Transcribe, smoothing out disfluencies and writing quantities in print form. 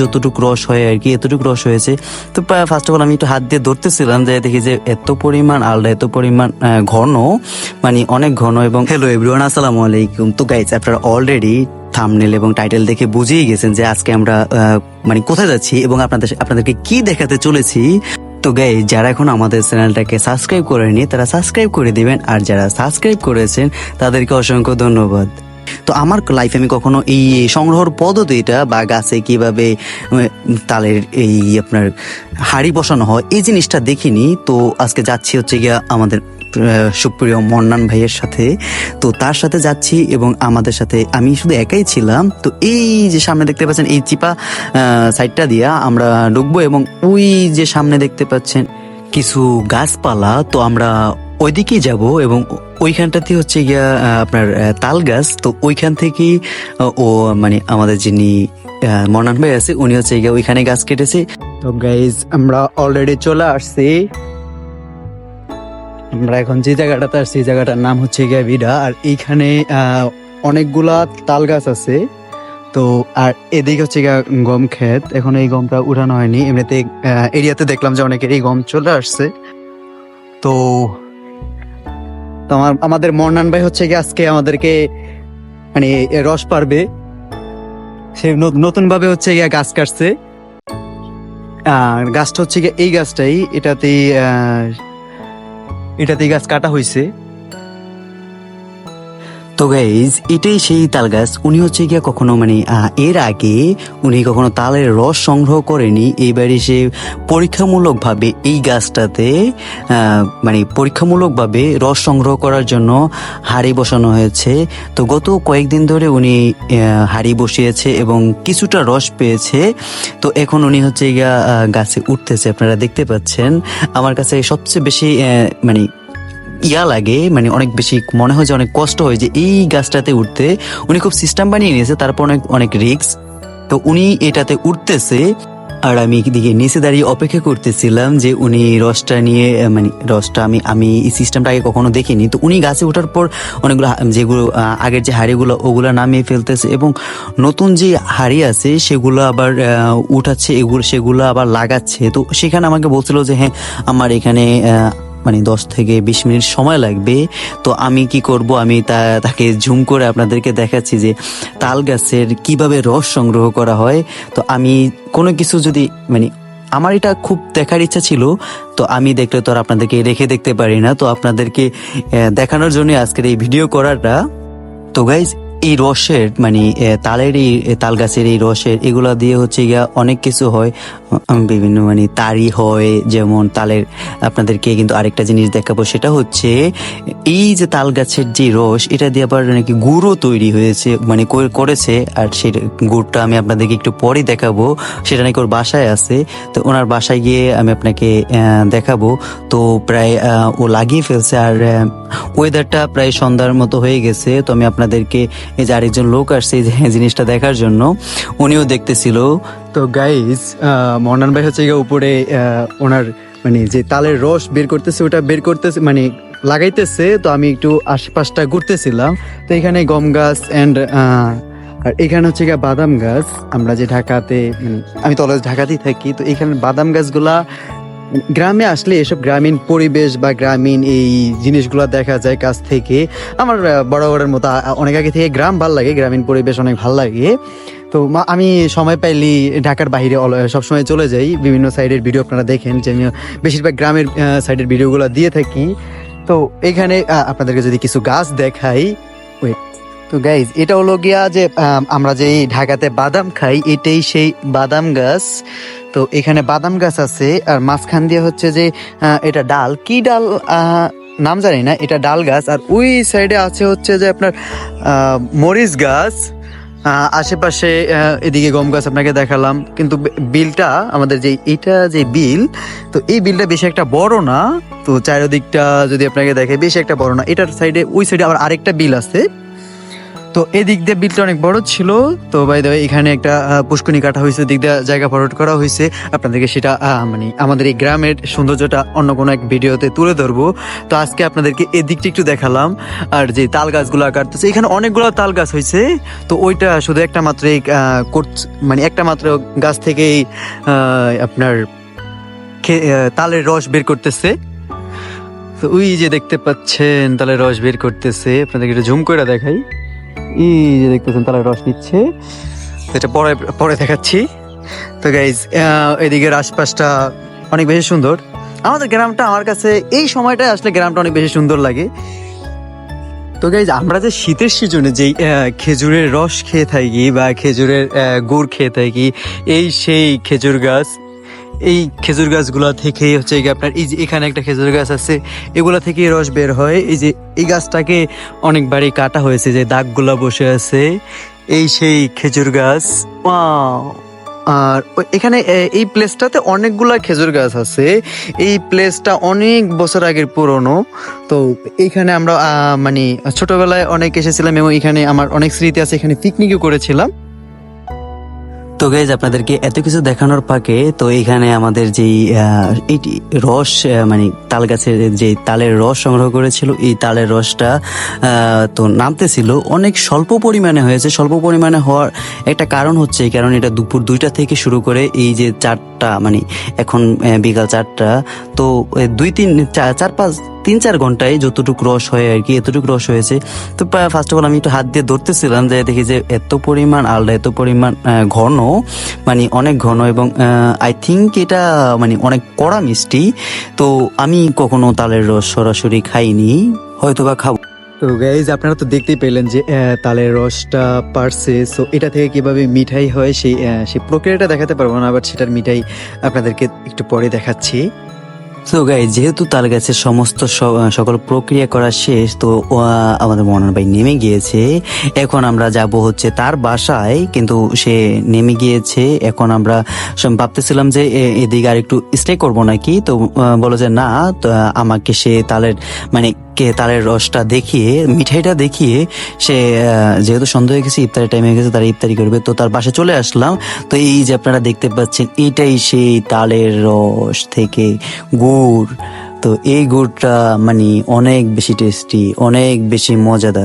যতটুকু রস হয় আর কি, এতটুকু রস হয়েছে। তো ফার্স্ট অফ অল আমি একটু হাত দিয়ে ধরতেছিলাম, যে দেখি যে এত পরিমাণ আলদা, এত পরিমাণ ঘন, মানে অনেক ঘন। এবং হ্যালো এভরিওয়ান, আসসালামু আলাইকুম। তো গাইস, আপনারা অলরেডি থাম্বনেল এবং টাইটেল দেখে বুঝেই গেছেন যে আজকে আমরা মানে কোথায় যাচ্ছি এবং আপনাদেরকে কি দেখাতে চলেছি। তো গাইস, যারা এখন আমাদের চ্যানেলটাকে সাবস্ক্রাইব করেনি তারা সাবস্ক্রাইব করে দিবেন, আর যারা সাবস্ক্রাইব করেছেন তাদেরকে অসংখ্য ধন্যবাদ। তো আমার লাইফে আমি কখনো এই সংগ্রহের পদ্ধতিটা বা গাছে কিভাবে তালের এই আপনার হাড়ি বসানো হয় এই জিনিসটা দেখিনি। তো আজকে যাচ্ছি হচ্ছে গিয়া আমাদের সুপ্রিয় মন্নান ভাইয়ের সাথে। তো তার সাথে যাচ্ছি এবং আমাদের সাথে আমি শুধু একাই ছিলাম। তো এই যে সামনে দেখতে পাচ্ছেন এই চিপা সাইডটা দিয়া আমরা ঢুকবো, এবং ওই যে সামনে দেখতে পাচ্ছেন কিছু গাছপালা, তো আমরা ওইদিকেই যাব। এবং ওইখানটাতে হচ্ছে গিয়া আপনার তাল গাছ। তো ওইখান থেকেই ও মানে আমাদের যিনি মন্নান ভাই আছে উনি হচ্ছে গিয়া ওইখানে গাছ কেটেছে। তো গাইজ, আমরা অলরেডি চলে আসছি। আমরা এখন যে জায়গাটাতে আসছি, এই জায়গাটার নাম হচ্ছে গিয়া বিডা। আর এইখানে অনেকগুলা তাল গাছ আছে। তো আর এদিকে হচ্ছে গিয়া গম ক্ষেত। এখন এই গমটা উঠানো হয়নি, এমনিতে এরিয়াতে দেখলাম যে অনেকের এই গম চলে আসছে। তো আমাদের মন্নান ভাই হচ্ছে গিয়ে আজকে আমাদেরকে মানে রস পারবে। সে নতুন ভাবে হচ্ছে গিয়া গাছ কাটছে। গাছটা হচ্ছে গিয়ে এই গাছটাই, এটাতেই গাছ কাটা হয়েছে। তো গাইজ, এটাই সেই তাল গাছ। উনি হচ্ছে গিয়া কখনো মানে এর আগে উনি কখনো তালের রস সংগ্রহ করেনি। এইবারে সে পরীক্ষামূলকভাবে এই গাছটাতে মানে পরীক্ষামূলকভাবে রস সংগ্রহ করার জন্য হাঁড়ি বসানো হয়েছে। তো গত কয়েকদিন ধরে উনি হাঁড়ি বসিয়েছে এবং কিছুটা রস পেয়েছে। তো এখন উনি হচ্ছে গিয়া গাছে উঠতেছে, আপনারা দেখতে পাচ্ছেন। আমার কাছে সবচেয়ে বেশি মানে লাগে, মানে অনেক বেশি মনে হয় যে অনেক কষ্ট হয় যে এই গাছটাতে উঠতে। উনি খুব সিস্টেম বানিয়ে নিয়েছে, তারপর অনেক রিস্ক। তো উনি এটাতে উঠতেছে, আর আমি এদিকে নিচে দাঁড়িয়ে অপেক্ষা করতেছিলাম যে উনি রসটা নিয়ে মানে রসটা আমি এই সিস্টেমটা আগে কখনো দেখিনি। তো উনি গাছে ওঠার পর অনেকগুলো যেগুলো আগের যে হাঁড়িগুলো ওগুলো নামিয়ে ফেলতেছে, এবং নতুন যে হাঁড়ি আছে সেগুলো আবার উঠাচ্ছে, সেগুলো আবার লাগাচ্ছে। তো সেখানে আমাকে বলছিল যে হ্যাঁ, আমার এখানে মানে 10 থেকে 20 মিনিট সময় লাগবে। তো আমি কি করব, আমি তাকে জুম করে আপনাদেরকে দেখাচ্ছি যে তাল গাছের কিভাবে রস সংগ্রহ করা হয়। তো আমি কোনো কিছু যদি মানে আমার এটা খুব দেখার ইচ্ছা ছিল, তো আমি দেখলে তো আর আপনাদেরকে রেখে দেখতে পারি না। তো আপনাদেরকে দেখানোর জন্য আজকের এই ভিডিও করাটা। তো গাইজ, এই রসের মানে তালের এই তাল গাছের এই রসের এগুলা দিয়ে হচ্ছে গিয়া অনেক কিছু হয়, বিভিন্ন মানে তারি হয়। যেমন তালের আপনাদেরকে কিন্তু আরেকটা জিনিস দেখাবো, সেটা হচ্ছে এই যে তাল গাছের যে রস, এটা দিয়ে আবার নাকি গুড়ও তৈরি হয়েছে, মানে করেছে। আর সেই গুড়টা আমি আপনাদেরকে একটু পরে দেখাবো, সেটা নাকি ওর বাসায় আছে। তো ওনার বাসায় গিয়ে আমি আপনাকে দেখাবো। তো প্রায় ও লাগিয়ে ফেলছে, আর ওয়েদারটা প্রায় সন্ধ্যার মতো হয়ে গেছে। তো আমি আপনাদেরকে এই যে আরেকজন লোক আসছে এই জিনিসটা দেখার জন্য, উনিও দেখতেছিল। তো গাইজ, মন্নান ভাই হচ্ছে গিয়ে উপরে ওনার মানে যে তালের রস বের করতেছে ওটা বের করতেছে মানে লাগাইতেছে। তো আমি একটু আশপাশটা ঘুরতেছিলাম। তো এখানে গম গাছ আর এখানে হচ্ছে গিয়ে বাদাম গাছ। আমরা যে ঢাকাতে আমি তো অলওয়েজ ঢাকাতেই থাকি, তো এখানে বাদাম গাছগুলা গ্রামে আসলে এসব গ্রামীণ পরিবেশ বা গ্রামীণ এই জিনিসগুলো দেখা যায় কাছ থেকে। আমার বরাবরের মতো অনেক আগে থেকে গ্রাম ভাল লাগে, গ্রামীণ পরিবেশ অনেক ভাল লাগে। তো আমি সময় পাইলি ঢাকার বাইরে সবসময় চলে যাই। বিভিন্ন সাইডের ভিডিও আপনারা দেখেন যে আমি বেশিরভাগ গ্রামের সাইডের ভিডিওগুলো দিয়ে থাকি। তো এখানে আপনাদেরকে যদি কিছু গাছ দেখাই, তো গাইজ, এটা হলো গিয়া যে আমরা যে ঢাকাতে বাদাম খাই, এটাই সেই বাদাম গাছ। তো এখানে বাদাম গাছ আছে, আর মাঝখান দিয়ে হচ্ছে যে এটা ডাল, কি ডাল নাম জানি না, এটা ডাল গাছ। আর ওই সাইডে আছে হচ্ছে যে আপনার মরিচ গাছ। আশেপাশে এদিকে গম গাছ আপনাকে দেখালাম। কিন্তু বিলটা আমাদের যে এইটা যে বিল, তো এই বিলটা বেশি একটা বড় না। তো চারিদিকটা যদি আপনাকে দেখে বেশি একটা বড় না। এটার সাইডে ওই সাইডে আবার আরেকটা বিল আছে। তো এদিক দিয়ে বিলটা অনেক বড় ছিল। তো বাই দ্য ওয়ে এখানে একটা পুষ্করণী কাটা হয়েছে, দিক দিয়ে জায়গা ভরাট করা হয়েছে। আপনাদেরকে সেটা মানে আমাদের এই গ্রামের সৌন্দর্যটা অন্য কোনো এক ভিডিওতে তুলে ধরবো। তো আজকে আপনাদেরকে এদিকটা একটু দেখালাম। আর যে তাল গাছগুলো কাটতেছে, এখানে অনেকগুলো তাল গাছ হয়েছে। তো ওইটা শুধু একটা মাত্র মানে একটা মাত্র গাছ থেকেই আপনার তালের রস বের করতেছে। তো ওই যে দেখতে পাচ্ছেন তালের রস বের করতেছে, আপনাদেরকে একটু জুম করে দেখাই। এই যে দেখতেছেন তালের রস নিচ্ছে, এটা পরে পরে দেখাচ্ছি। তো গাইজ এদিকের আশপাশটা অনেক বেশি সুন্দর। আমাদের গ্রামটা আমার কাছে এই সময়টায় আসলে গ্রামটা অনেক বেশি সুন্দর লাগে। তো গাইজ আমরা যে শীতের সিজনে যেই খেজুরের রস খেয়ে থাকি বা খেজুরের গুড় খেয়ে থাকি, এই সেই খেজুর গাছ, এই খেজুর গাছগুলা থেকেই হচ্ছে কি আপনার এই যে এখানে একটা খেজুর গাছ আছে, এগুলা থেকে রস বের হয়। এই যে এই গাছটাকে অনেকবারই কাটা হয়েছে, যে দাগগুলা বসে আছে, এই সেই খেজুর গাছ। আর এখানে এই প্লেসটাতে অনেকগুলা খেজুর গাছ আছে। এই প্লেসটা অনেক বছর আগের পুরনো। তো এইখানে আমরা মানে ছোটবেলায় অনেক এসেছিলাম এবং এখানে আমার অনেক স্মৃতি আছে, এখানে পিকনিকও করেছিলাম। তো গাইজ আপনাদেরকে এত কিছু দেখানোর ফাঁকে তো এখানে আমাদের যেই এইটি রস মানে তাল গাছের যে তালের রস সংগ্রহ করেছিল, এই তালের রসটা তো নামতেছিল অনেক স্বল্প পরিমাণে হয়েছে। স্বল্প পরিমাণে হওয়ার একটা কারণ হচ্ছে, কারণ এটা দুপুর 2টা থেকে শুরু করে এই যে 4টা মানে এখন বিকাল 4টা, তো 3-4 ঘন্টায় যতটুকু রস হয় আর কি, এতটুকু রস হয়েছে। তো ফার্স্ট অফ অল আমি একটু হাত দিয়ে ধরতেছিলাম, যে দেখি যে এত পরিমাণ আলদা, এত পরিমাণ ঘন, মানে অনেক ঘন, এবং আই থিঙ্ক এটা মানে অনেক কড়া মিষ্টি। তো আমি কখনো তালের রস সরাসরি খাইনি, হয়তো বা খাবো। তো গাইজ আপনারা তো দেখতেই পেলেন যে তালের রসটা পারছে। সো এটা থেকে কিভাবে মিঠাই হয় সেই প্রক্রিয়াটা দেখাতে পারবো না, বাট সেটার মিঠাই আপনাদেরকে একটু পরে দেখাচ্ছি। তো গাইজ যেহেতু তাল গাছের সমস্ত সকল প্রক্রিয়া করা শেষ, তো আমাদের মনোহর ভাই নেমে গিয়েছে। এখন আমরা যাব হচ্ছে তার বাসায়, কিন্তু সে নেমে গিয়েছে। এখন আমরা ভাবতেছিলাম যে এদিকে আর একটু স্টে করবো নাকি, তো বলো যে না, তো আমাকে সে তালের রসটা দেখিয়ে, মিঠাইটা দেখিয়ে সে যেহেতু সন্ধ্যা হয়ে গেছে, ইফতারের টাইম হয়ে গেছে, তারা ইফতারি করবে। তো তার বাসায় চলে আসলাম। তো এই যে আপনারা দেখতে পাচ্ছেন, এটাই সেই তালের রস থেকে গুড়। তো এই গুড়টা মানে অনেক বেশি টেস্টি, অনেক বেশি মজাদার।